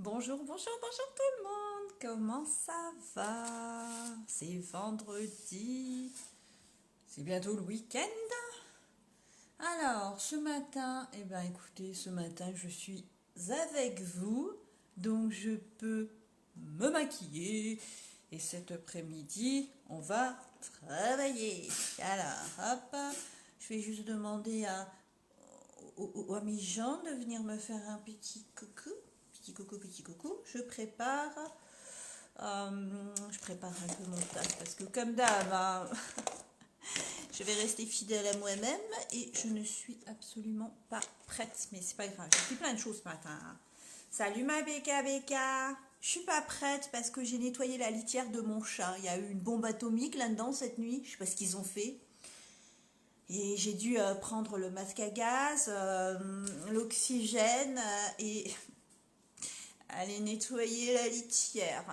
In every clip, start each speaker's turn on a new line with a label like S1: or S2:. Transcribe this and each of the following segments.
S1: Bonjour, bonjour, bonjour tout le monde. Comment ça va? C'est vendredi. C'est bientôt le week-end. Alors, ce matin, écoutez, ce matin, je suis avec vous. Donc, je peux me maquiller. Et cet après-midi, on va travailler. Alors, hop, je vais juste demander à mes gens de venir me faire un petit coucou. Petit coucou, petit coucou. Je prépare un peu mon taf parce que comme d'hab, hein, je vais rester fidèle à moi-même et je ne suis absolument pas prête. Mais c'est pas grave, j'ai fait plein de choses ce matin, hein. Salut ma Becca Becca. Je suis pas prête parce que j'ai nettoyé la litière de mon chat. Il y a eu une bombe atomique là-dedans cette nuit. Je sais pas ce qu'ils ont fait. Et j'ai dû prendre le masque à gaz, l'oxygène et aller nettoyer la litière.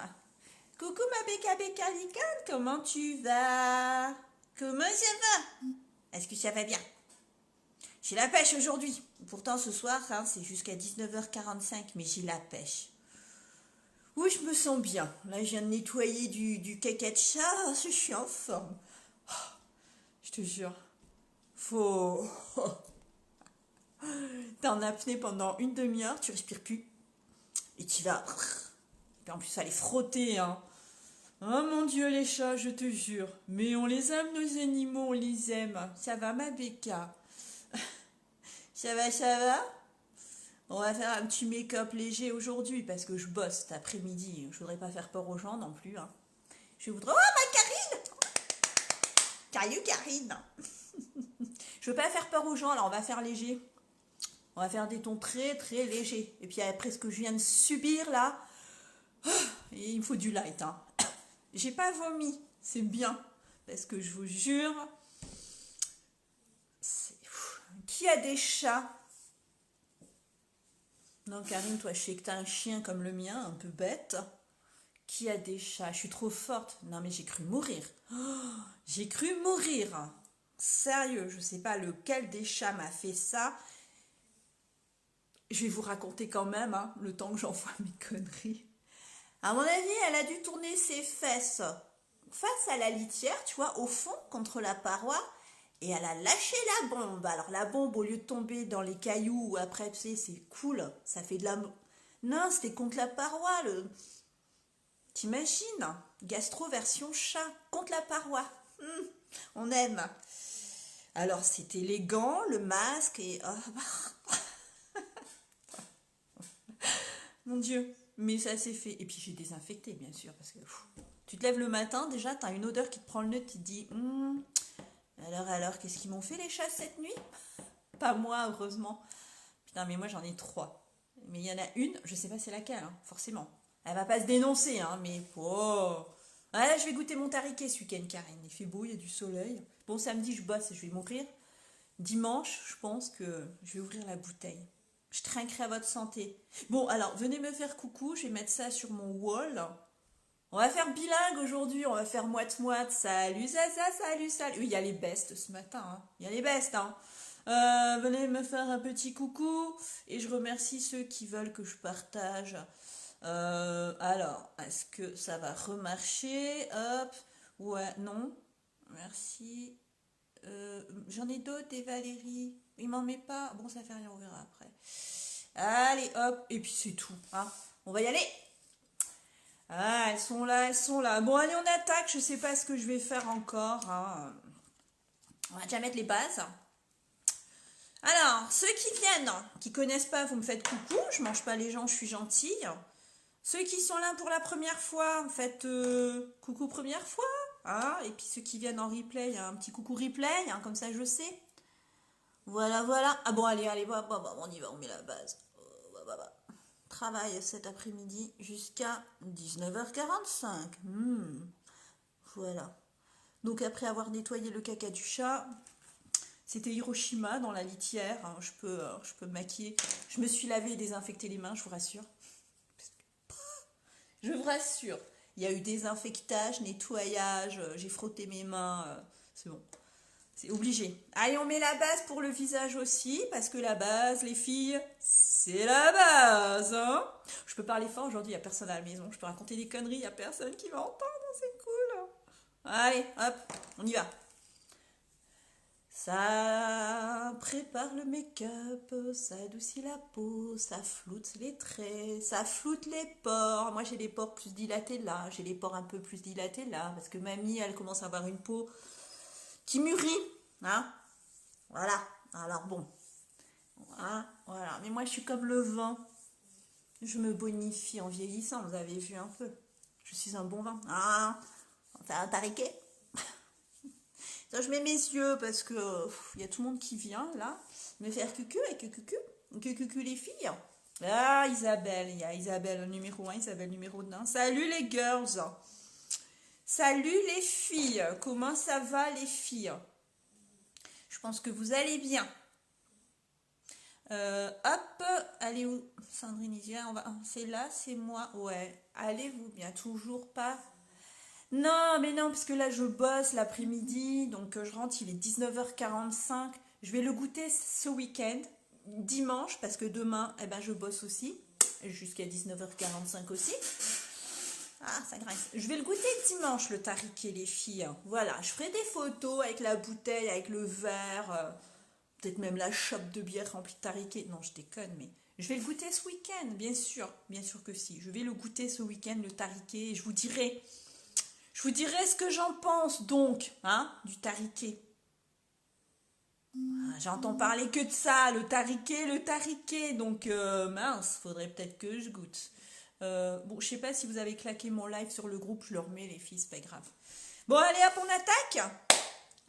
S1: Coucou ma Becca Becca Licane, comment tu vas? Comment ça va? Est-ce que ça va bien? J'ai la pêche aujourd'hui. Pourtant ce soir, hein, c'est jusqu'à 19h45, mais j'ai la pêche. Oui, je me sens bien. Là, je viens de nettoyer du caca de chat. Je suis en forme. Je te jure. Faut... T'es en apnée pendant une demi-heure, tu respires plus. Et tu vas... Puis en plus, aller frotter, hein. Oh mon Dieu, les chats, je te jure. Mais on les aime, nos animaux, on les aime. Ça va, ma Becca? Ça va, ça va? On va faire un petit make-up léger aujourd'hui parce que je bosse cet après-midi. Je voudrais pas faire peur aux gens non plus, hein. Je voudrais... Oh, ma Karine! Salut, Karine! Je veux pas faire peur aux gens, alors on va faire léger. On va faire des tons très, très légers. Et puis après ce que je viens de subir, là... Il me faut du light, hein. J'ai pas vomi, c'est bien. Parce que je vous jure, qui a des chats? Non, Karine, toi, je sais que t'as un chien comme le mien, un peu bête. Qui a des chats? Je suis trop forte. Non, mais j'ai cru mourir. Oh, j'ai cru mourir. Sérieux, je sais pas lequel des chats m'a fait ça. Je vais vous raconter quand même, hein, le temps que j'envoie mes conneries. À mon avis, elle a dû tourner ses fesses face à la litière, tu vois, au fond, contre la paroi, et elle a lâché la bombe. Alors la bombe, au lieu de tomber dans les cailloux, après, tu sais, c'est cool, ça fait de la... Non, c'était contre la paroi, le... T'imagines? Gastro version chat, contre la paroi. On aime. Alors c'était les gants, le masque, et... Oh, mon Dieu, mais ça s'est fait. Et puis j'ai désinfecté, bien sûr, parce que tu te lèves le matin, déjà, t'as une odeur qui te prend le nez, tu te dis, alors, qu'est-ce qu'ils m'ont fait les chats cette nuit? Pas moi, heureusement. Putain, mais moi j'en ai 3. Mais il y en a une, je sais pas c'est laquelle, hein, forcément. Elle va pas se dénoncer, hein, mais oh. Ah, là, je vais goûter mon tariquet ce week-end, Karine. Il fait beau, il y a du soleil. Bon, samedi, je bosse, je vais mourir. Dimanche, je pense que je vais ouvrir la bouteille. Je trinquerai à votre santé. Bon, alors, venez me faire coucou, je vais mettre ça sur mon wall. On va faire bilingue aujourd'hui, on va faire moite-moite. Salut, ça, salut, salut. Oui, il y a les bestes ce matin, hein. Il y a les bestes, hein. Venez me faire un petit coucou. Et je remercie ceux qui veulent que je partage. Alors, est-ce que ça va remarcher? Hop. Ouais, non. Merci. J'en ai d'autres, des Valérie. Il m'en met pas. Bon, ça fait rien, on verra après. Allez, hop. Et puis c'est tout, hein. On va y aller. Ah, elles sont là, elles sont là. Bon, allez, on attaque. Je sais pas ce que je vais faire encore, hein. On va déjà mettre les bases. Alors, ceux qui viennent, qui connaissent pas, vous me faites coucou. Je mange pas les gens, je suis gentille. Ceux qui sont là pour la première fois, en fait, coucou première fois. Hein, et puis ceux qui viennent en replay, un petit coucou replay, hein, comme ça je sais. Voilà, voilà. Ah bon, allez, allez, on y va, on met la base. Travail cet après-midi jusqu'à 19h45. Voilà. Donc après avoir nettoyé le caca du chat, c'était Hiroshima dans la litière, hein, je peux me maquiller. Je me suis lavé et désinfecté les mains, je vous rassure. Je vous rassure. Il y a eu désinfectage, nettoyage, j'ai frotté mes mains, c'est bon. C'est obligé. Allez, on met la base pour le visage aussi, parce que la base, les filles, c'est la base, hein. Je peux parler fort aujourd'hui, il n'y a personne à la maison. Je peux raconter des conneries, il n'y a personne qui va entendre, c'est cool. Allez, hop, on y va. Ça prépare le make-up, ça adoucit la peau, ça floute les traits, ça floute les pores. Moi j'ai les pores plus dilatés là, j'ai les pores un peu plus dilatés là, parce que mamie elle commence à avoir une peau qui mûrit, hein. Voilà, alors bon, voilà. Mais moi je suis comme le vin, je me bonifie en vieillissant, vous avez vu un peu. Je suis un bon vin. Ah, ça a tariqué. Je mets mes yeux parce que il y a tout le monde qui vient là me faire cucu et cucu les filles. Ah Isabelle, il y a Isabelle numéro 1, Isabelle numéro 2. Salut les girls. Salut les filles. Comment ça va les filles? Je pense que vous allez bien. Hop, allez où Sandrine Isia, c'est là, c'est moi. Ouais, allez-vous bien, toujours pas. Non, mais non, parce que là je bosse l'après-midi, donc je rentre, il est 19h45. Je vais le goûter ce week-end, dimanche, parce que demain, eh ben, je bosse aussi, jusqu'à 19h45 aussi. Ah, ça grince. Je vais le goûter dimanche, le tariqué, les filles. Voilà, je ferai des photos avec la bouteille, avec le verre, peut-être même la chope de bière remplie de tariqué. Non, je déconne, mais je vais le goûter ce week-end, bien sûr que si. Je vais le goûter ce week-end, le tariqué, et je vous dirai ce que j'en pense donc, hein, du tariqué. J'entends parler que de ça, le tariqué, donc mince, faudrait peut-être que je goûte. Bon, je sais pas si vous avez claqué mon live sur le groupe, je le remets les filles, c'est pas grave. Bon, allez hop, on attaque.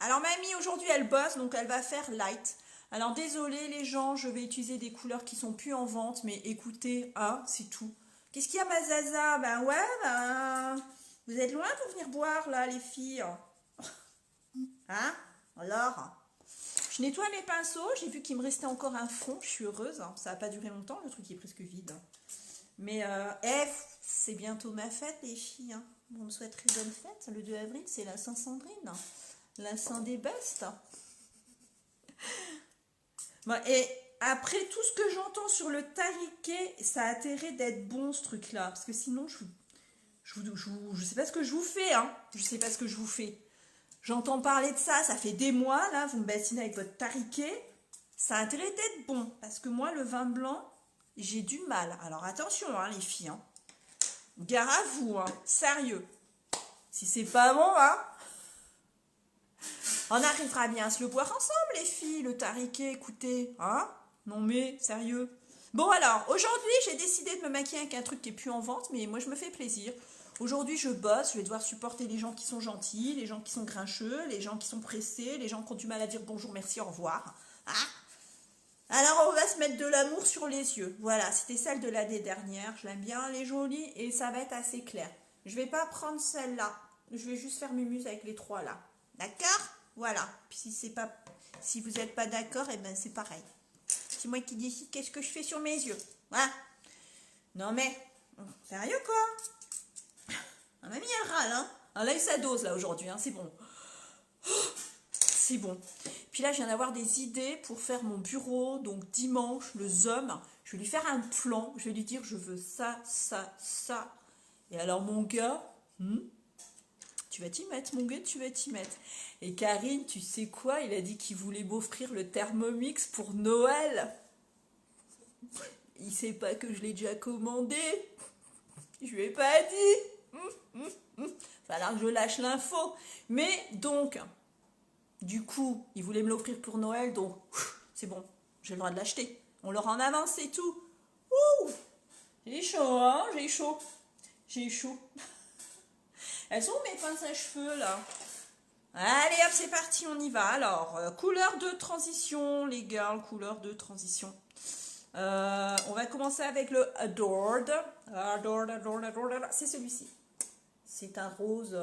S1: Alors mamie, aujourd'hui elle bosse, donc elle va faire light. Alors désolé les gens, je vais utiliser des couleurs qui sont plus en vente, mais écoutez, hein, c'est tout. Qu'est-ce qu'il y a ma zaza? Ben ouais, vous êtes loin pour venir boire là les filles. Hein? Alors? Je nettoie mes pinceaux, j'ai vu qu'il me restait encore un fond, je suis heureuse. Ça n'a pas duré longtemps, le truc est presque vide. Mais c'est bientôt ma fête les filles. On me souhaite très bonne fête. Le 2 avril, c'est la Saint-Sandrine. La Saint des bestes. Bon, et après tout ce que j'entends sur le tariqué, ça a intérêt d'être bon ce truc-là. Parce que sinon, je sais pas ce que je vous fais. Hein. Je sais pas ce que je vous fais. J'entends parler de ça, ça fait des mois, là, vous me bassinez avec votre tariqué. Ça a intérêt d'être bon. Parce que moi, le vin blanc, j'ai du mal. Alors attention, hein, les filles. Hein. Gare à vous, hein. Sérieux. Si c'est pas bon, hein. On arrivera bien à se le boire ensemble, les filles, le tariqué, écoutez. Hein. Non mais, sérieux. Bon alors, aujourd'hui, j'ai décidé de me maquiller avec un truc qui est plus en vente, mais moi, je me fais plaisir. Aujourd'hui, je bosse, je vais devoir supporter les gens qui sont gentils, les gens qui sont grincheux, les gens qui sont pressés, les gens qui ont du mal à dire bonjour, merci, au revoir. Hein. Alors, on va se mettre de l'amour sur les yeux. Voilà, c'était celle de l'année dernière. Je l'aime bien, elle est jolie et ça va être assez clair. Je vais pas prendre celle-là. Je vais juste faire mumuse avec les trois là. D'accord? Voilà. Puis si vous n'êtes pas d'accord, eh ben c'est pareil. C'est moi qui décide qu'est-ce que je fais sur mes yeux. Voilà. Non mais, sérieux quoi? Ah, mamie elle râle, hein. Elle a eu sa dose là aujourd'hui, hein. C'est bon. C'est bon. Puis là, je viens d'avoir des idées pour faire mon bureau. Donc dimanche, le Zoom, je vais lui faire un plan. Je vais lui dire, je veux ça, ça, ça. Et alors mon gars, tu vas t'y mettre, mon gars, tu vas t'y mettre. Et Karine, tu sais quoi? Il a dit qu'il voulait m'offrir le Thermomix pour Noël. Il sait pas que je l'ai déjà commandé. Je lui ai pas dit. Va falloir que je lâche l'info. Mais donc, du coup, il voulait me l'offrir pour Noël, donc c'est bon, j'ai le droit de l'acheter. On leur en avance, c'est tout. Ouh, j'ai chaud, hein, j'ai chaud. J'ai chaud. Elles sont où mes pinces à cheveux, là? Allez, hop, c'est parti, on y va. Alors, couleur de transition, les girls, couleur de transition. On va commencer avec le Adored. Adored. C'est celui-ci. C'est un rose,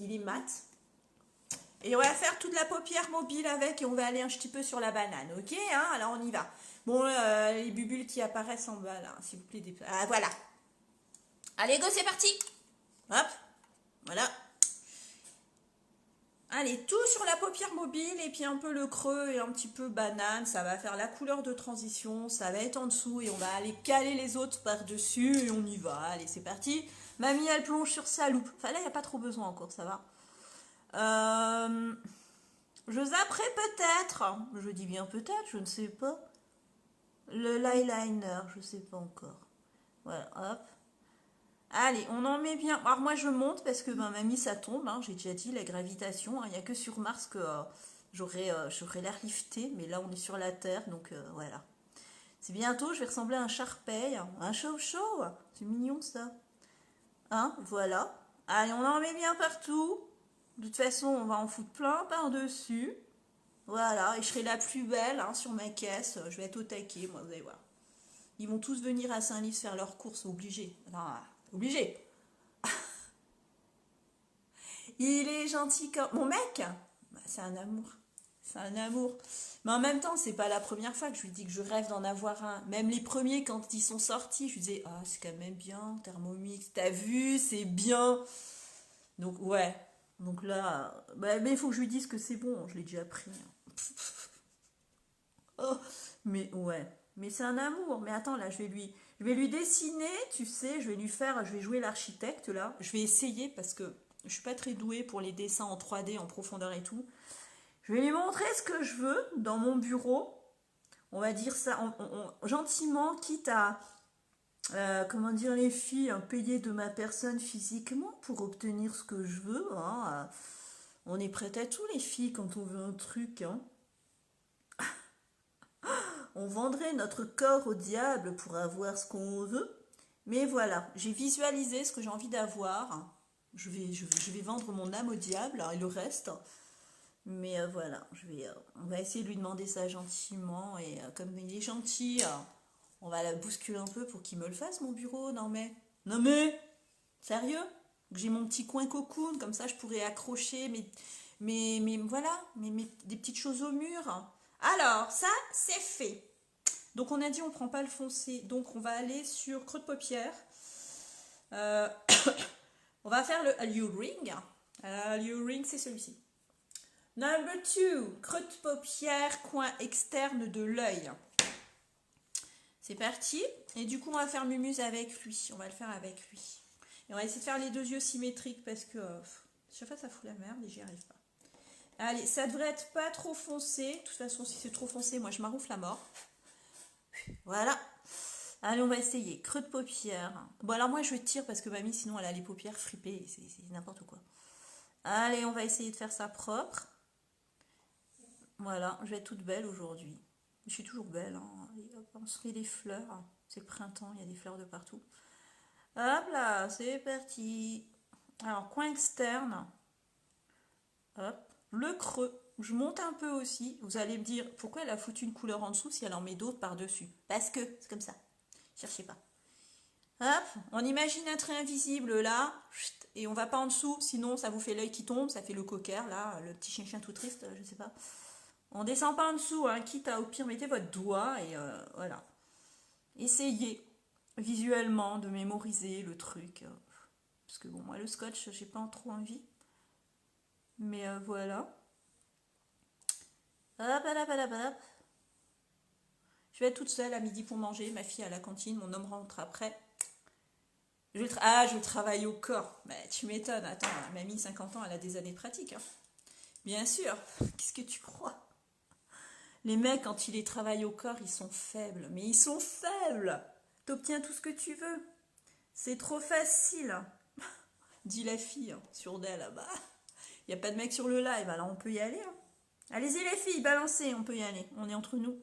S1: il est mat. Et on va faire toute la paupière mobile avec et on va aller un petit peu sur la banane, ok hein. Alors on y va. Bon, les bulles qui apparaissent en bas là, s'il vous plaît. Ah voilà. Allez go, c'est parti. Hop, voilà. Allez, tout sur la paupière mobile et puis un peu le creux et un petit peu banane. Ça va faire la couleur de transition. Ça va être en dessous et on va aller caler les autres par-dessus et on y va. Allez, c'est parti. Mamie, elle plonge sur sa loupe. Enfin là, il n'y a pas trop besoin encore, ça va. Je zapperai peut-être. Je dis bien peut-être, je ne sais pas. Le l'eyeliner, je ne sais pas encore. Voilà, hop. Allez, on en met bien. Alors moi je monte parce que ben, mamie ça tombe, hein, j'ai déjà dit la gravitation. Il n'y a que sur Mars que j'aurais l'air lifté, mais là on est sur la Terre, donc voilà. C'est bientôt, je vais ressembler à un Sharpei, un chauve-chauve. C'est mignon ça. Hein, voilà. Allez, on en met bien partout. De toute façon, on va en foutre plein par-dessus. Voilà, et je serai la plus belle hein, sur ma caisse. Je vais être au taquet, moi, vous allez voir. Ils vont tous venir à Saint-Lys faire leurs courses, obligés. Non, obligés. Il est gentil comme... Mon mec, bah, c'est un amour. C'est un amour. Mais en même temps, c'est pas la première fois que je lui dis que je rêve d'en avoir un. Même les premiers, quand ils sont sortis, je lui disais, ah, c'est quand même bien, Thermomix, t'as vu, c'est bien. Donc, ouais. Donc là, bah, mais il faut que je lui dise que c'est bon, je l'ai déjà pris. Oh, mais ouais. Mais c'est un amour. Mais attends, là, je vais lui dessiner, tu sais, je vais jouer l'architecte là. Je vais essayer parce que je suis pas très douée pour les dessins en 3D, en profondeur et tout. Je vais lui montrer ce que je veux dans mon bureau. On va dire ça gentiment, quitte à, comment dire, les filles, payer de ma personne physiquement pour obtenir ce que je veux. Hein. On est prête à tout, les filles, quand on veut un truc. Hein. On vendrait notre corps au diable pour avoir ce qu'on veut. Mais voilà, j'ai visualisé ce que j'ai envie d'avoir. Je vais vendre mon âme au diable et le reste. Mais voilà, on va essayer de lui demander ça gentiment. Et comme il est gentil, on va la bousculer un peu pour qu'il me le fasse, mon bureau. Non mais, sérieux? Que j'ai mon petit coin cocoon, comme ça je pourrais accrocher des petites choses au mur. Alors, ça, c'est fait. Donc on a dit on prend pas le foncé, donc on va aller sur creux de paupière. Euh, on va faire le allure ring. Allure ring, c'est celui-ci. Number 2, creux de paupière, coin externe de l'œil. C'est parti. Et du coup, on va faire mumuse avec lui. On va le faire avec lui. Et on va essayer de faire les deux yeux symétriques parce que chaque fois ça fout la merde et j'y arrive pas. Allez, ça devrait être pas trop foncé. De toute façon, si c'est trop foncé, moi je m'arroufle la mort. Voilà. Allez, on va essayer. Creux de paupière. Bon, alors moi je tire parce que mamie, sinon elle a les paupières fripées. C'est n'importe quoi. Allez, on va essayer de faire ça propre. Voilà, je vais être toute belle aujourd'hui. Je suis toujours belle. Hein. Allez, hop, on se fait des fleurs. C'est le printemps, il y a des fleurs de partout. Hop là, c'est parti. Alors, coin externe. Hop. Le creux. Je monte un peu aussi. Vous allez me dire, pourquoi elle a foutu une couleur en dessous si elle en met d'autres par-dessus? Parce que c'est comme ça. Cherchez pas. Hop, on imagine un trait invisible là, et on va pas en dessous, sinon ça vous fait l'œil qui tombe, ça fait le cocker là, le petit chien tout triste, je sais pas. On descend pas en dessous, hein, quitte à au pire mettez votre doigt et voilà. Essayez visuellement de mémoriser le truc. Parce que bon, moi le scotch, j'ai pas trop envie. Mais voilà. Hop, hop, hop, hop. Je vais être toute seule à midi pour manger, ma fille à la cantine, mon homme rentre après. Je travaille au corps. Bah, tu m'étonnes, attends, mamie, 50 ans, elle a des années de pratique. Hein. Bien sûr, qu'est-ce que tu crois? Les mecs, quand ils les travaillent au corps, ils sont faibles. Mais ils sont faibles. T'obtiens tout ce que tu veux. C'est trop facile. Dit la fille, hein, sur d'elle, là-bas. Il n'y a pas de mec sur le live, alors on peut y aller. Hein. Allez-y les filles, balancez, on peut y aller. On est entre nous.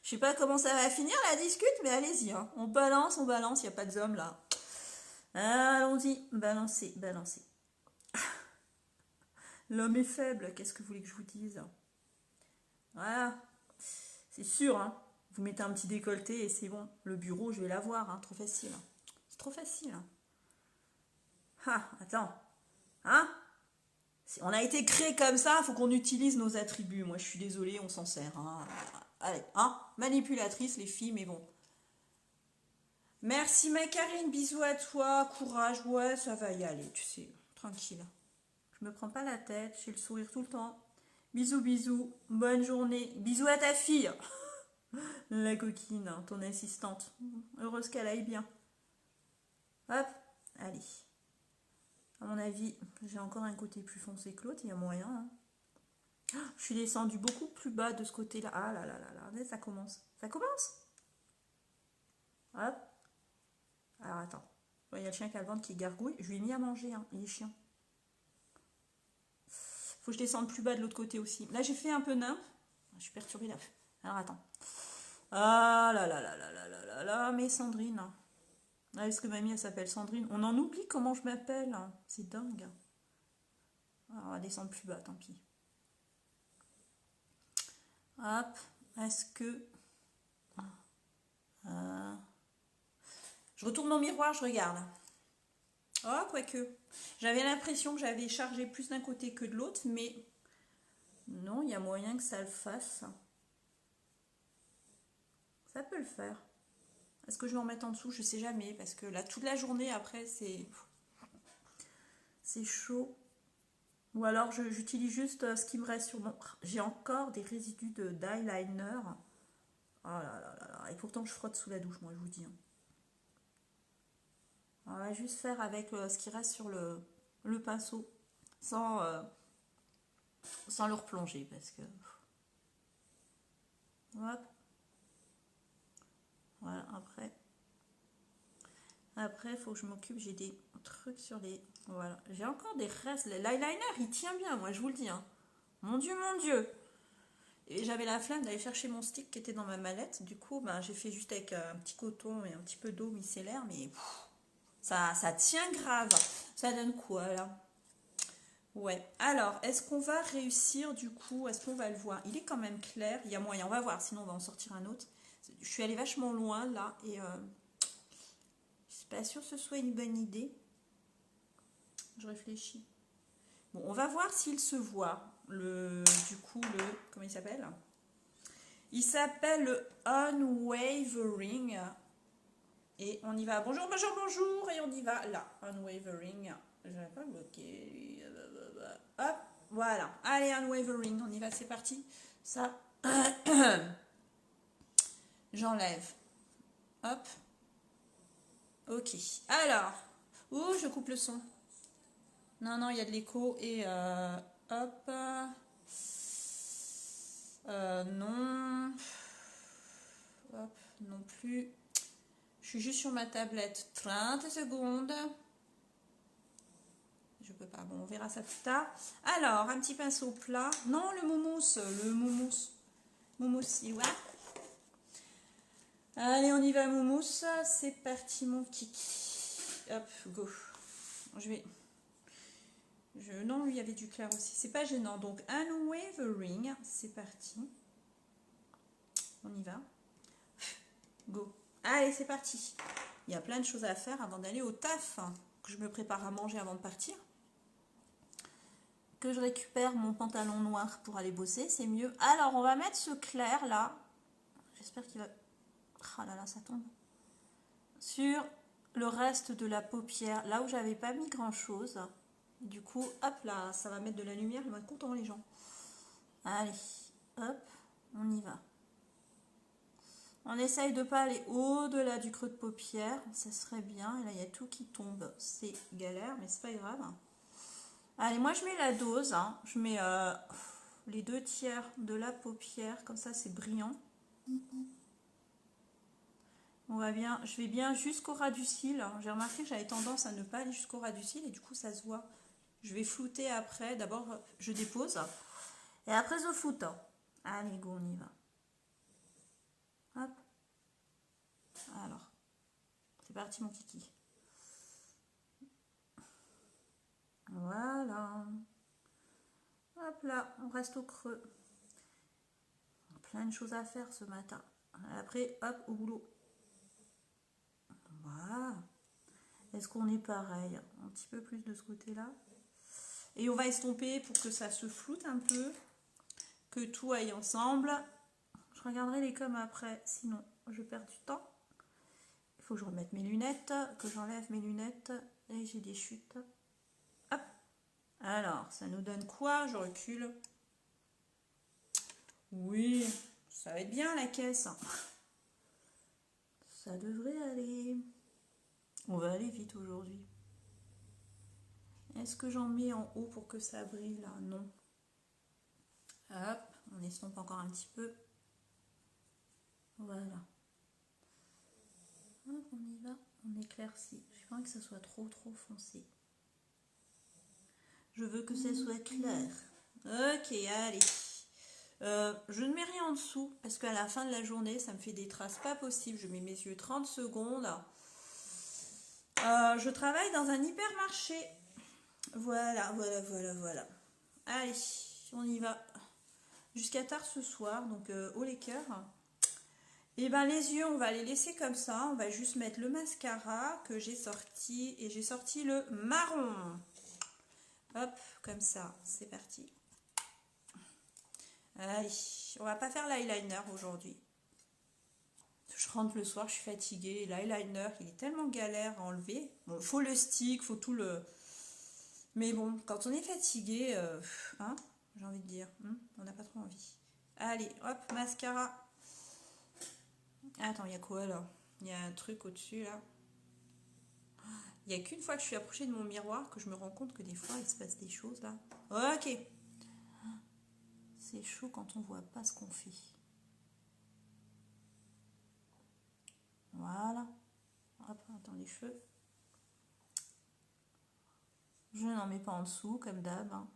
S1: Je sais pas comment ça va finir la discute, mais allez-y. Hein. On balance, il n'y a pas de zombie là. Allons-y, balancez, balancez. L'homme est faible, qu'est-ce que vous voulez que je vous dise? Voilà, c'est sûr, hein. Vous mettez un petit décolleté et c'est bon. Le bureau, je vais l'avoir, hein. Trop facile. C'est trop facile. Ah, attends. Hein? On a été créé comme ça, il faut qu'on utilise nos attributs. Moi, je suis désolée, on s'en sert. Hein. Allez, hein? Manipulatrice, les filles, mais bon. Merci, ma Karine, bisous à toi, courage. Ouais, ça va y aller, tu sais, tranquille. me prends pas la tête, j'ai le sourire tout le temps. Bisous, bisous, bonne journée. Bisous à ta fille. La coquine, ton assistante. Heureuse qu'elle aille bien. Hop, allez. À mon avis, j'ai encore un côté plus foncé que l'autre, il y a moyen. Hein. Je suis descendue beaucoup plus bas de ce côté-là. Ah là là là là, ça commence. Ça commence. Hop. Alors attends. Il y a le chien qui a le ventre qui gargouille. Je lui ai mis à manger, hein. Il est chiant. Faut que je descende plus bas de l'autre côté aussi. Là, j'ai fait un peu nymphe. Je suis perturbée là. Alors attends. Ah là là là là là là là là, mais Sandrine. Ah, est-ce que mamie, elle s'appelle Sandrine? On en oublie comment je m'appelle. C'est dingue. Alors, on va descendre plus bas, tant pis. Hop. Est-ce que... Je retourne mon miroir, je regarde. Oh, quoique. J'avais l'impression que j'avais chargé plus d'un côté que de l'autre, mais non, il y a moyen que ça le fasse. Ça peut le faire. Est-ce que je vais en mettre en dessous? Je sais jamais, parce que là, toute la journée, après, c'est chaud. Ou alors, j'utilise juste ce qui me reste sur mon... J'ai encore des résidus d'eyeliner. Oh là là là là. Et pourtant, je frotte sous la douche, moi, je vous dis. On va juste faire avec ce qui reste sur le pinceau, sans le replonger, parce que... Hop. Voilà, après, il faut que je m'occupe, j'ai des trucs sur les... Voilà, j'ai encore des restes. L'eyeliner, il tient bien, moi, je vous le dis. Hein. Mon Dieu, mon Dieu. Et j'avais la flemme d'aller chercher mon stick qui était dans ma mallette. Du coup, ben, j'ai fait juste avec un petit coton et un petit peu d'eau micellaire, mais ça tient grave. Ça donne quoi, là? Ouais. Alors, est-ce qu'on va réussir, du coup? Est-ce qu'on va le voir? Il est quand même clair. Il y a moyen, on va voir, sinon on va en sortir un autre. Je suis allée vachement loin, là, et... je suis pas sûre que ce soit une bonne idée. Je réfléchis. Bon, on va voir s'il se voit. Comment il s'appelle? Il s'appelle le Unwavering. Et on y va. Bonjour, bonjour, bonjour. Et on y va là. Unwavering. Je vais pas bloquer. Hop, voilà. Allez, Unwavering. On y va, c'est parti. Ça, j'enlève. Hop. Ok. Alors. Ouh, je coupe le son. Non, non, il y a de l'écho. Et hop. Non. Hop, non plus. Je suis juste sur ma tablette. 30 secondes. Je peux pas. Bon, on verra ça plus tard. Alors, un petit pinceau plat. Non, le moumousse. Moumousse, ouais. Allez, on y va, moumousse. C'est parti, mon kiki. Hop, go. Non, lui, il y avait du clair aussi. C'est pas gênant. Donc, Unwavering. C'est parti. On y va. Go. Allez, c'est parti. Il y a plein de choses à faire avant d'aller au taf. Que je me prépare à manger avant de partir. Que je récupère mon pantalon noir pour aller bosser, c'est mieux. Alors, on va mettre ce clair là. J'espère qu'il va... Oh là là, ça tombe. Sur le reste de la paupière, là où j'avais pas mis grand chose. Du coup, hop là, ça va mettre de la lumière, ils vont être contents les gens. Allez, hop, on y va. On essaye de pas aller au-delà du creux de paupière, ça serait bien. Et là, il y a tout qui tombe, c'est galère, mais c'est pas grave. Allez, moi je mets la dose, hein. Je mets les 2/3 de la paupière, comme ça c'est brillant. On va bien, je vais bien jusqu'au ras du cil. J'ai remarqué que j'avais tendance à ne pas aller jusqu'au ras du cil et du coup ça se voit. Je vais flouter après. D'abord je dépose et après je floute. Allez, go, on y va. Hop. Alors, c'est parti mon kiki. Voilà. Hop là, on reste au creux. Plein de choses à faire ce matin. Après, hop, au boulot. Voilà. Est-ce qu'on est pareil? Un petit peu plus de ce côté-là. Et on va estomper pour que ça se floute un peu. Que tout aille ensemble. Je regarderai les coms après, sinon je perds du temps. Il faut que je remette mes lunettes, que j'enlève mes lunettes. Et j'ai des chutes. Hop. Alors, ça nous donne quoi? Je recule. Oui, ça va être bien la caisse. Ça devrait aller. On va aller vite aujourd'hui. Est-ce que j'en mets en haut pour que ça brille là? Non. Hop, on estompe encore un petit peu. Voilà. Hop, on y va, on éclaircit. J'ai pas envie que ça soit trop foncé. Je veux que ça soit clair. Ok, allez. Je ne mets rien en dessous parce qu'à la fin de la journée, ça me fait des traces pas possibles. Je mets mes yeux 30 secondes. Je travaille dans un hypermarché. Voilà. Allez, on y va. Jusqu'à tard ce soir, donc au les cœurs. Et ben les yeux, on va les laisser comme ça. On va juste mettre le mascara que j'ai sorti. Et j'ai sorti le marron. Hop, comme ça, c'est parti. Allez, on va pas faire l'eyeliner aujourd'hui. Je rentre le soir, je suis fatiguée. L'eyeliner, il est tellement galère à enlever. Bon, faut le stick, faut tout le... Mais bon, quand on est fatigué, hein, j'ai envie de dire, on n'a pas trop envie. Allez, hop, mascara. Attends, il y a quoi là? Il y a un truc au-dessus là. Il n'y a qu'une fois que je suis approchée de mon miroir que je me rends compte que des fois il se passe des choses là. Ok. C'est chaud quand on voit pas ce qu'on fait. Voilà. Hop, attends les cheveux. Je n'en mets pas en dessous comme d'hab. Hein.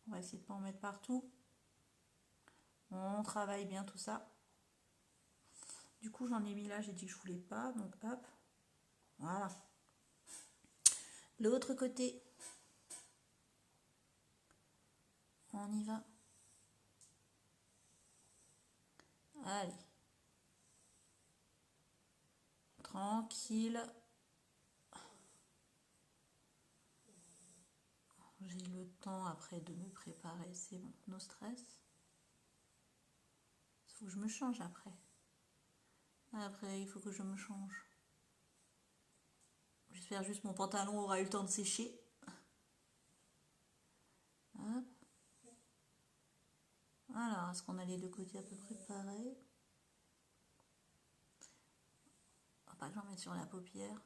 S1: On va essayer de pas en mettre partout. On travaille bien tout ça. Du coup j'en ai mis là, j'ai dit que je voulais pas, donc hop. Voilà. L'autre côté. On y va. Allez. Tranquille. J'ai le temps après de me préparer, c'est bon, no stress. Il faut que je me change après. Après, il faut que je me change. J'espère juste que mon pantalon aura eu le temps de sécher. Hop. Alors, est-ce qu'on a les deux côtés à peu près pareils? Pas que j'en mette sur la paupière.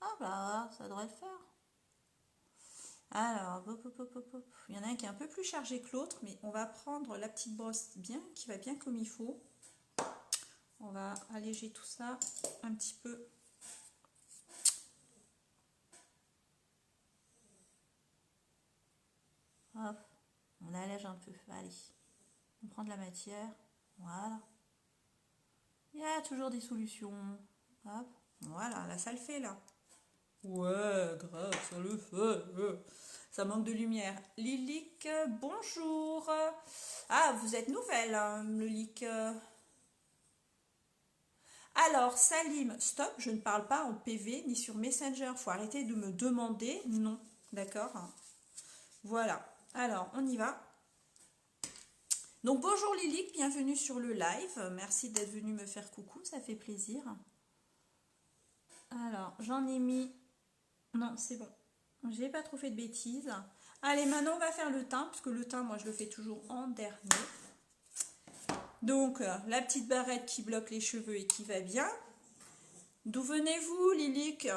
S1: Ah bah, ça devrait le faire. Alors, il y en a un qui est un peu plus chargé que l'autre, mais on va prendre la petite brosse bien, qui va bien comme il faut. On va alléger tout ça un petit peu. Hop, on allège un peu. Allez, on prend de la matière. Voilà. Il y a toujours des solutions. Hop, voilà, là ça le fait là. Ouais, grave, ça le fait. Ça manque de lumière. Lilique, bonjour. Ah, vous êtes nouvelle, hein, Lilique. Alors, Salim, stop, je ne parle pas en PV ni sur Messenger. Faut arrêter de me demander. Non, d'accord. Voilà. Alors, on y va. Donc, bonjour Lilique, bienvenue sur le live. Merci d'être venue me faire coucou, ça fait plaisir. Alors, j'en ai mis... Non, c'est bon. J'ai pas trop fait de bêtises. Allez, maintenant on va faire le teint, puisque le teint, moi, je le fais toujours en dernier. Donc, la petite barrette qui bloque les cheveux et qui va bien. D'où venez-vous, Lilique?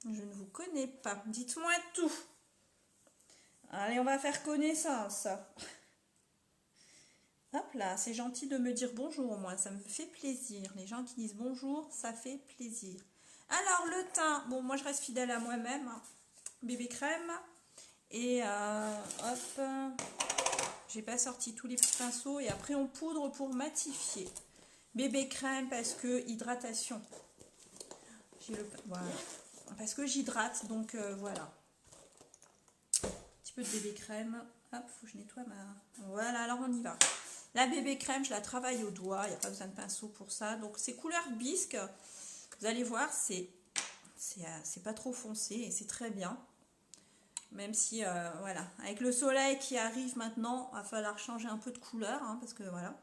S1: Je ne vous connais pas. Dites-moi tout. Allez, on va faire connaissance. Hop là, c'est gentil de me dire bonjour, moi, ça me fait plaisir. Les gens qui disent bonjour, ça fait plaisir. Alors, le teint, bon, moi, je reste fidèle à moi-même. Bébé crème. Et hop, j'ai pas sorti tous les petits pinceaux. Et après, on poudre pour matifier. Bébé crème parce que hydratation. Voilà. Parce que j'hydrate, donc voilà. Un petit peu de bébé crème. Hop, faut que je nettoie ma... Voilà, alors on y va. La bébé crème, je la travaille au doigt. Il n'y a pas besoin de pinceau pour ça. Donc, c'est couleur bisque. Vous allez voir, c'est pas trop foncé et c'est très bien. Même si, voilà, avec le soleil qui arrive maintenant, il va falloir changer un peu de couleur. Hein, parce que, voilà,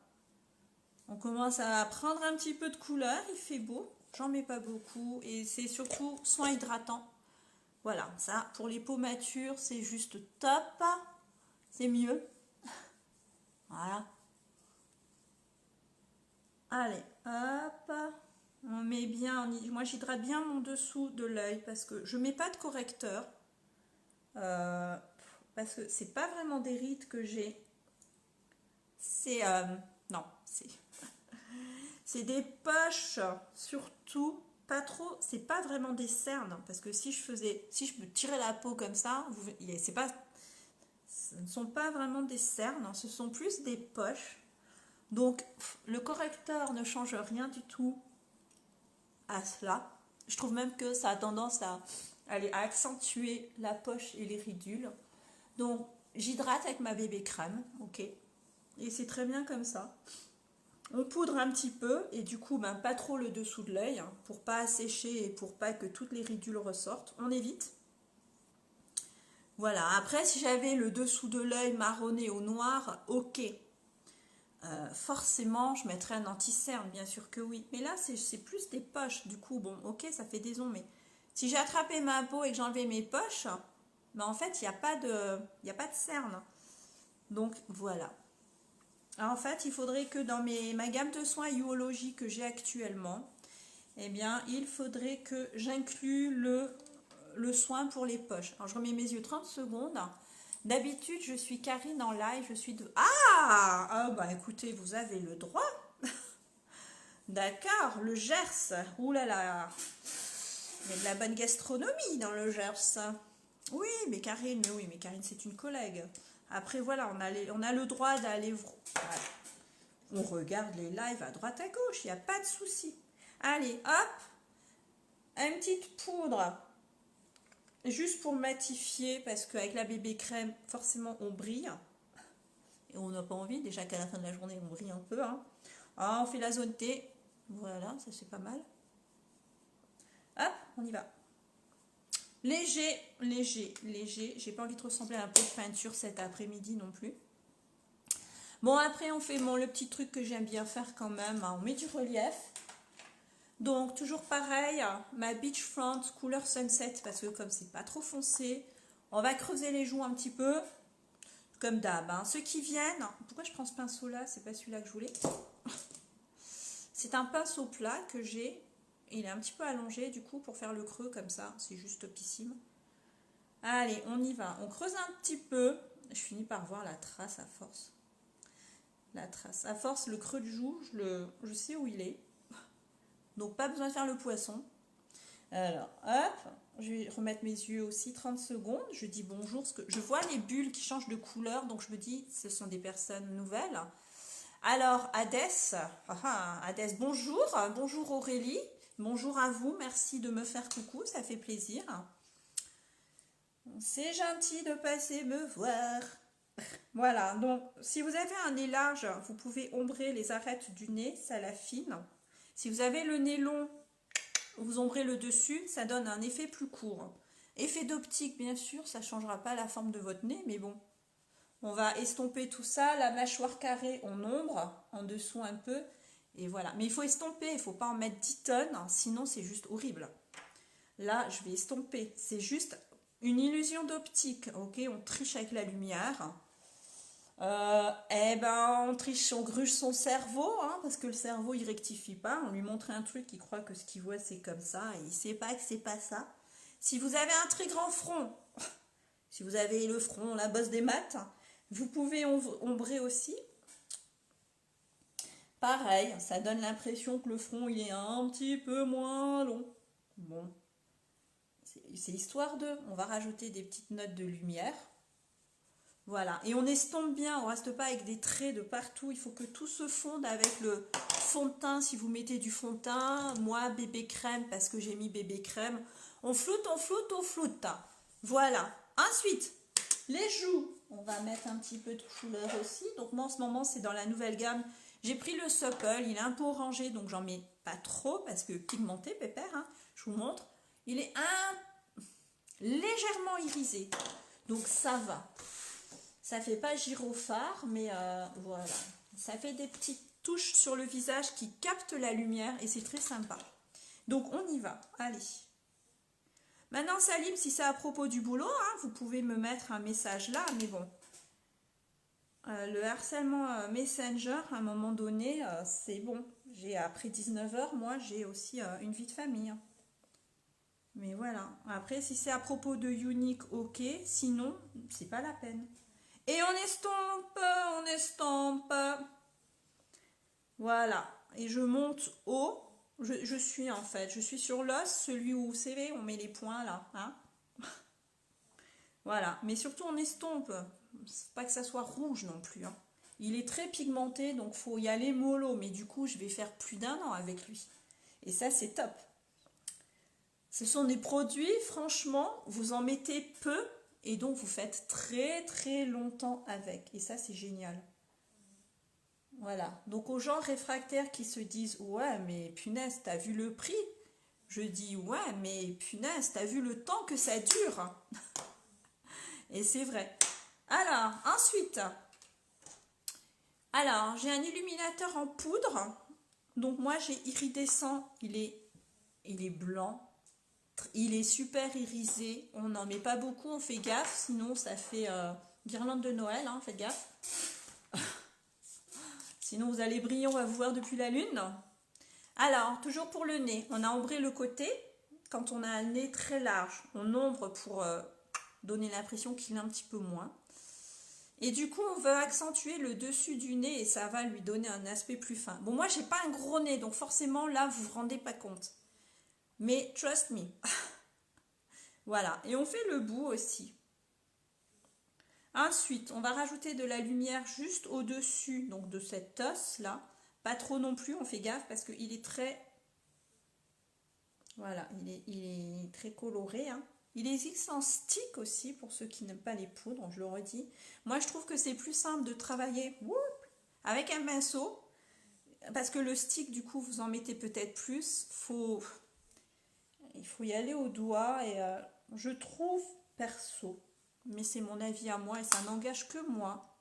S1: on commence à prendre un petit peu de couleur. Il fait beau. J'en mets pas beaucoup. Et c'est surtout soin hydratant. Voilà, ça, pour les peaux matures, c'est juste top. C'est mieux. Voilà. Allez, hop. On met bien, moi j'hydrate bien mon dessous de l'œil parce que je mets pas de correcteur. Parce que c'est pas vraiment des rides que j'ai. C'est, non, c'est des poches, surtout, pas trop, c'est pas vraiment des cernes. Parce que si je me tirais la peau comme ça, c'est pas, ce ne sont pas vraiment des cernes, ce sont plus des poches. Donc, le correcteur ne change rien du tout à cela. Je trouve même que ça a tendance à accentuer la poche et les ridules. Donc, j'hydrate avec ma bébé crème, ok. Et c'est très bien comme ça. On poudre un petit peu et du coup, pas trop le dessous de l'œil hein, pour pas assécher et pour pas que toutes les ridules ressortent. On évite. Voilà. Après, si j'avais le dessous de l'œil marronné au noir, ok. Forcément, je mettrais un anti-cerne, bien sûr que oui. Mais là, c'est plus des poches. Du coup, bon, ok, ça fait des ondes. Mais si j'ai attrapé ma peau et que j'enlevais mes poches, en fait, il n'y a pas de cerne. Donc, voilà. Alors, en fait, il faudrait que dans ma gamme de soins Uologie que j'ai actuellement, eh bien, il faudrait que j'inclue le soin pour les poches. Alors, je remets mes yeux 30 secondes. D'habitude, je suis Karine en live, je suis de... Ah bah écoutez, vous avez le droit. D'accord, le Gers. Ouh là là. Il y a de la bonne gastronomie dans le Gers. Oui, mais Karine, c'est une collègue. Après, voilà, on a le droit d'aller... Voilà. On regarde les lives à droite à gauche, il n'y a pas de souci. Allez, hop, une petite poudre. Juste pour matifier, parce qu'avec la bébé crème, forcément, on brille. Et on n'a pas envie, déjà qu'à la fin de la journée, on brille un peu. Hein. Ah, on fait la zone T. Voilà, ça c'est pas mal. Hop, on y va. Léger, léger, léger. J'ai pas envie de ressembler à un pot de peinture cet après-midi non plus. Bon, après, on fait le petit truc que j'aime bien faire quand même. Hein. On met du relief. Donc, toujours pareil, ma Beachfront couleur Sunset, parce que comme c'est pas trop foncé, on va creuser les joues un petit peu, comme d'hab. Hein. Ceux qui viennent, pourquoi je prends ce pinceau-là? C'est pas celui-là que je voulais. C'est un pinceau plat que j'ai. Il est un petit peu allongé, du coup, pour faire le creux comme ça. C'est juste topissime. Allez, on y va. On creuse un petit peu. Je finis par voir la trace à force. La trace. À force, le creux du joue, je sais où il est. Donc, pas besoin de faire le poisson. Alors, hop, je vais remettre mes yeux aussi 30 secondes. Je dis bonjour, parce que je vois les bulles qui changent de couleur, donc je me dis, ce sont des personnes nouvelles. Alors, Hadès, Hadès, bonjour. Bonjour Aurélie. Bonjour à vous, merci de me faire coucou, ça fait plaisir. C'est gentil de passer me voir. Voilà, donc si vous avez un nez large, vous pouvez ombrer les arêtes du nez, ça l'affine. Si vous avez le nez long, vous ombrez le dessus, ça donne un effet plus court. Effet d'optique, bien sûr, ça ne changera pas la forme de votre nez, mais bon. On va estomper tout ça, la mâchoire carrée, on ombre, en dessous un peu, et voilà. Mais il faut estomper, il ne faut pas en mettre 10 tonnes, sinon c'est juste horrible. Là, je vais estomper, c'est juste une illusion d'optique, ok? On triche avec la lumière. On triche, on gruge son cerveau, hein, parce que le cerveau il rectifie pas. On lui montre un truc, il croit que ce qu'il voit c'est comme ça, et il sait pas que c'est pas ça. Si vous avez un très grand front, si vous avez le front, la bosse des maths, vous pouvez ombrer aussi. Pareil, ça donne l'impression que le front il est un petit peu moins long. Bon, c'est histoire de. On va rajouter des petites notes de lumière. Voilà, et on estompe bien, on reste pas avec des traits de partout, il faut que tout se fonde avec le fond de teint, si vous mettez du fond de teint, moi bébé crème parce que j'ai mis bébé crème, on floute, on floute, on floute. Voilà, ensuite, les joues, on va mettre un petit peu de couleur aussi, donc moi en ce moment c'est dans la nouvelle gamme, j'ai pris le Supple, il est un peu orangé, donc j'en mets pas trop parce que pigmenté, pépère, hein, je vous montre, il est légèrement irisé, donc ça va. Ça fait pas gyrophare, mais voilà. Ça fait des petites touches sur le visage qui captent la lumière et c'est très sympa. Donc, on y va. Allez. Maintenant, Salim, si c'est à propos du boulot, hein, vous pouvez me mettre un message là, mais bon. Le harcèlement Messenger, à un moment donné, c'est bon. Après 19h, moi, j'ai aussi une vie de famille. Hein. Mais voilà. Après, si c'est à propos de Unique, ok. Sinon, c'est pas la peine. Et on estompe. Voilà. Et je monte haut. Je suis en fait, je suis sur l'os, celui où, vous savez, on met les points là. Hein. Voilà. Mais surtout, on estompe. Pas que ça soit rouge non plus. Hein. Il est très pigmenté, donc faut y aller mollo. Mais du coup, je vais faire plus d'1 an avec lui. Et ça, c'est top. Ce sont des produits, franchement, vous en mettez peu et donc vous faites très très longtemps avec. Et ça, c'est génial. Voilà. Donc aux gens réfractaires qui se disent ouais, mais punaise, t'as vu le prix? Je dis ouais, mais punaise, t'as vu le temps que ça dure? Et c'est vrai. Alors, ensuite, j'ai un illuminateur en poudre. Donc moi, j'ai iridescent, il est blanc. Il est super irisé, on n'en met pas beaucoup, on fait gaffe, sinon ça fait guirlande de Noël, hein, faites gaffe. Sinon vous allez briller, on va vous voir depuis la lune. Alors, toujours pour le nez, on a ombré le côté, quand on a un nez très large, on ombre pour donner l'impression qu'il est un petit peu moins. Et du coup, on veut accentuer le dessus du nez et ça va lui donner un aspect plus fin. Bon, moi, j'ai pas un gros nez, donc forcément, là, vous vous rendez pas compte. Mais trust me. Voilà, et on fait le bout aussi. Ensuite, on va rajouter de la lumière juste au-dessus donc de cet os-là. Pas trop non plus, on fait gaffe parce qu'il est très... Voilà, il est très coloré. Hein. Il existe en stick aussi pour ceux qui n'aiment pas les poudres, je le redis. Moi, je trouve que c'est plus simple de travailler avec un pinceau. Parce que le stick, du coup, vous en mettez peut-être plus. Il faut y aller au doigt et je trouve perso, mais c'est mon avis à moi et ça n'engage que moi,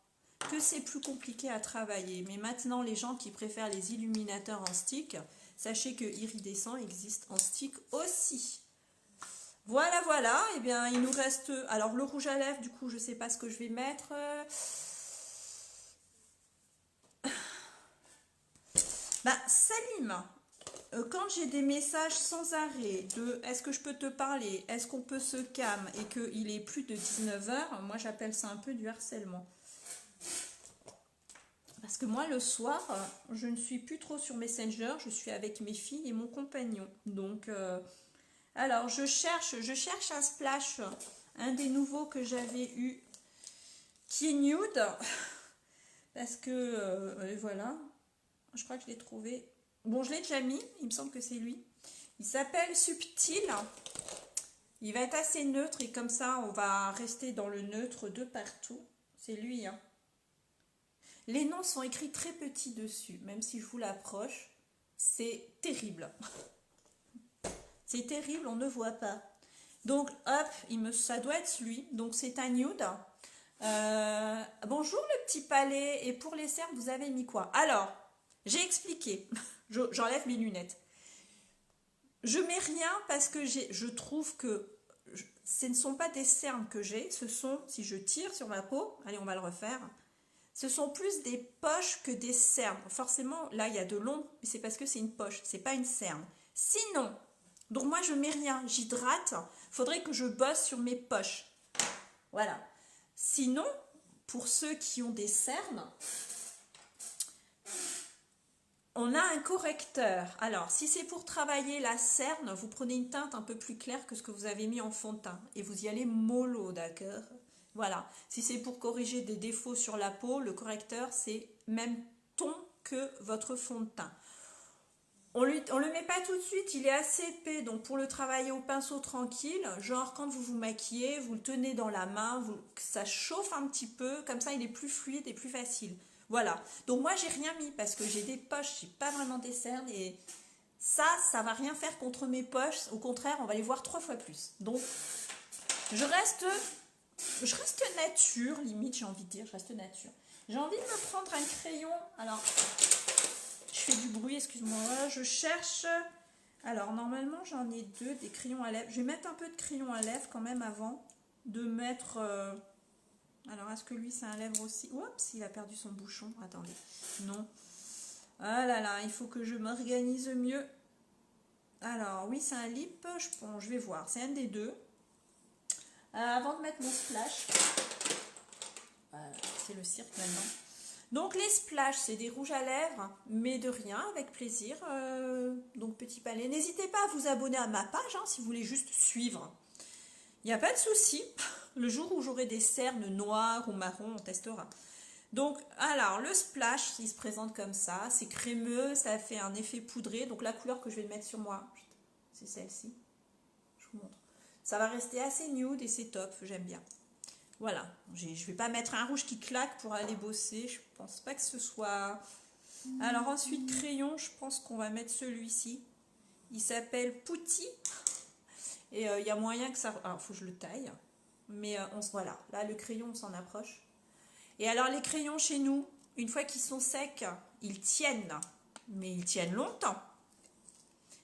S1: que c'est plus compliqué à travailler. Mais maintenant, les gens qui préfèrent les illuminateurs en stick, sachez que iridescent existe en stick aussi. Voilà, voilà, et bien il nous reste... Alors le rouge à lèvres, du coup, je ne sais pas ce que je vais mettre. Salim, quand j'ai des messages sans arrêt de est-ce que je peux te parler, est-ce qu'on peut se calmer et qu'il est plus de 19h, moi j'appelle ça un peu du harcèlement. Parce que moi le soir, je ne suis plus trop sur Messenger, je suis avec mes filles et mon compagnon. Donc, alors je cherche un splash, un des nouveaux que j'avais eu, qui est nude. Parce que, voilà, je crois que je l'ai trouvé. Bon, je l'ai déjà mis, il me semble que c'est lui. Il s'appelle Subtil. Il va être assez neutre et comme ça, on va rester dans le neutre de partout. C'est lui. Hein. Les noms sont écrits très petits dessus, même si je vous l'approche. C'est terrible. C'est terrible, on ne voit pas. Donc, hop, ça doit être lui. Donc, c'est un nude. Bonjour le petit palais. Et pour les cernes, vous avez mis quoi? Alors, j'ai expliqué. J'enlève mes lunettes. Je mets rien parce que je trouve que ce ne sont pas des cernes que j'ai. Ce sont, si je tire sur ma peau, allez, on va le refaire. Ce sont plus des poches que des cernes. Forcément, là, il y a de l'ombre, mais c'est parce que c'est une poche, c'est pas une cerne. Sinon, donc moi, je mets rien, j'hydrate. Faudrait que je bosse sur mes poches. Voilà. Sinon, pour ceux qui ont des cernes, on a un correcteur. Alors, si c'est pour travailler la cerne, vous prenez une teinte un peu plus claire que ce que vous avez mis en fond de teint. Et vous y allez mollo, d'accord? Voilà. Si c'est pour corriger des défauts sur la peau, le correcteur, c'est même ton que votre fond de teint. On le met pas tout de suite, il est assez épais, donc pour le travailler au pinceau tranquille, genre quand vous vous maquillez, vous le tenez dans la main, ça chauffe un petit peu, comme ça il est plus fluide et plus facile. Voilà, donc moi j'ai rien mis parce que j'ai des poches, j'ai pas vraiment des cernes et ça va rien faire contre mes poches, au contraire on va les voir 3 fois plus. Donc je reste nature, limite j'ai envie de dire, je reste nature. J'ai envie de me prendre un crayon, alors... Je fais du bruit, excuse-moi. Je cherche Alors, normalement, j'en ai deux, des crayons à lèvres. Je vais mettre un peu de crayon à lèvres quand même avant de mettre... Alors, est-ce que lui, c'est un lèvre aussi? Oups, il a perdu son bouchon. Attendez. Non. Ah là là, il faut que je m'organise mieux. Alors, oui, c'est un lip. Je vais voir. C'est un des deux. Avant de mettre mon splash. C'est le cirque maintenant. Donc les splash, c'est des rouges à lèvres, mais de rien, avec plaisir. Donc petit palais. N'hésitez pas à vous abonner à ma page si vous voulez juste suivre. Il n'y a pas de souci. Le jour où j'aurai des cernes noires ou marron, on testera. Donc, alors, le splash, il se présente comme ça. C'est crémeux, ça fait un effet poudré. Donc la couleur que je vais mettre sur moi, c'est celle-ci. Je vous montre. Ça va rester assez nude et c'est top, j'aime bien. Voilà, je ne vais pas mettre un rouge qui claque pour aller bosser, je pense pas que ce soit... Alors ensuite, crayon, je pense qu'on va mettre celui-ci. Il s'appelle Pouti. Et il y a moyen que ça... Alors, il faut que je le taille. Mais voilà, là le crayon, on s'en approche. Et alors les crayons chez nous, une fois qu'ils sont secs, ils tiennent. Mais ils tiennent longtemps.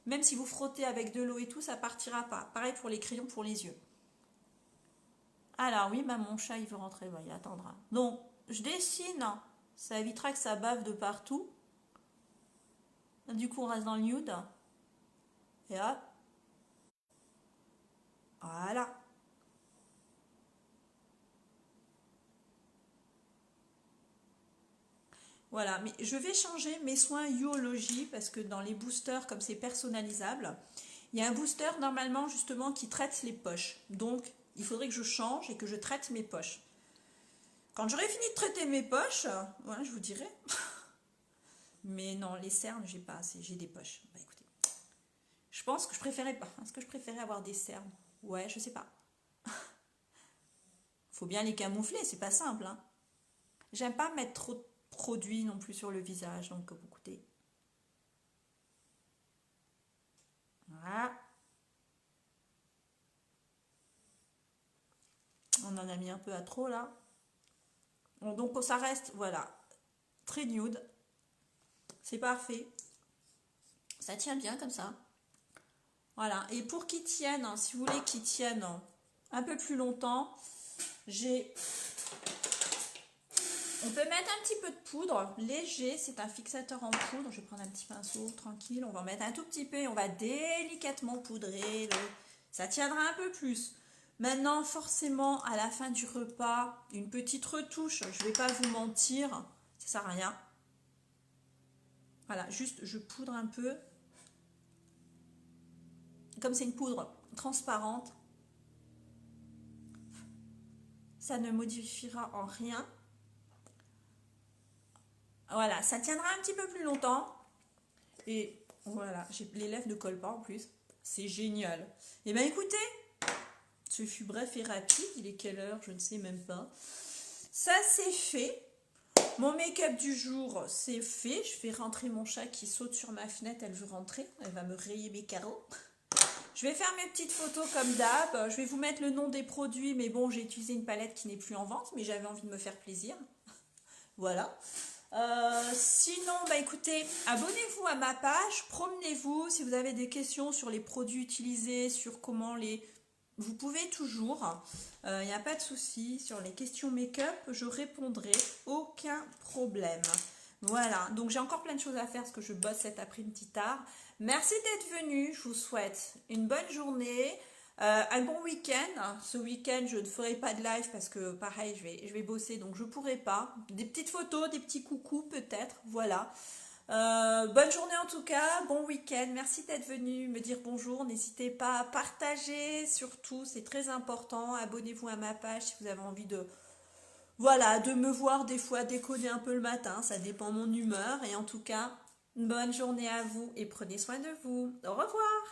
S1: Même si vous frottez avec de l'eau et tout, ça partira pas. Pareil pour les crayons pour les yeux. Alors oui, mon chat, il veut rentrer, il attendra. Donc, je dessine, ça évitera que ça bave de partout. Du coup, on reste dans le nude. Et hop. Voilà. Voilà, mais je vais changer mes soins Yoologie parce que dans les boosters, comme c'est personnalisable, il y a un booster normalement justement qui traite les poches. Donc, il faudrait que je change et que je traite mes poches. Quand j'aurai fini de traiter mes poches, ouais, je vous dirai. Mais non, les cernes, j'ai pas assez, j'ai des poches. Bah écoutez, je pense que je préférais pas. Est-ce que je préférais avoir des cernes? Ouais, je sais pas. Faut bien les camoufler, c'est pas simple. J'aime pas mettre trop de produits non plus sur le visage, donc écoutez. Voilà. On en a mis un peu à trop là. Bon, donc ça reste, voilà, très nude. C'est parfait. Ça tient bien comme ça. Voilà. Et pour qu'ils tiennent, si vous voulez qu'ils tiennent un peu plus longtemps, on peut mettre un petit peu de poudre léger. C'est un fixateur en poudre. Je vais prendre un petit pinceau tranquille. On va en mettre un tout petit peu et on va délicatement poudrer. Ça tiendra un peu plus. Maintenant, forcément, à la fin du repas, une petite retouche. Je ne vais pas vous mentir, ça sert à rien. Voilà, juste je poudre un peu. Comme c'est une poudre transparente, ça ne modifiera en rien. Voilà, ça tiendra un petit peu plus longtemps. Et voilà, les lèvres ne collent pas en plus. C'est génial. Et bien écoutez, ce fut bref et rapide. Il est quelle heure? Je ne sais même pas. Ça c'est fait. Mon make-up du jour, c'est fait. Je vais rentrer mon chat qui saute sur ma fenêtre. Elle veut rentrer. Elle va me rayer mes carreaux. Je vais faire mes petites photos comme d'hab. Je vais vous mettre le nom des produits. Mais bon, j'ai utilisé une palette qui n'est plus en vente. Mais j'avais envie de me faire plaisir. Voilà. Sinon, bah écoutez, abonnez-vous à ma page. Promenez-vous. Si vous avez des questions sur les produits utilisés, sur comment les... Vous pouvez toujours, il n'y a pas de souci, sur les questions make-up, je répondrai, aucun problème. Voilà, donc j'ai encore plein de choses à faire parce que je bosse cet après-midi tard. Merci d'être venu, je vous souhaite une bonne journée, un bon week-end. Ce week-end, je ne ferai pas de live parce que pareil, je vais bosser, donc je ne pourrai pas. Des petites photos, des petits coucous peut-être, voilà. Bonne journée en tout cas, bon week-end, merci d'être venu me dire bonjour, n'hésitez pas à partager surtout, c'est très important, abonnez-vous à ma page si vous avez envie de, voilà, de me voir des fois déconner un peu le matin, ça dépend de mon humeur et en tout cas, bonne journée à vous et prenez soin de vous, au revoir.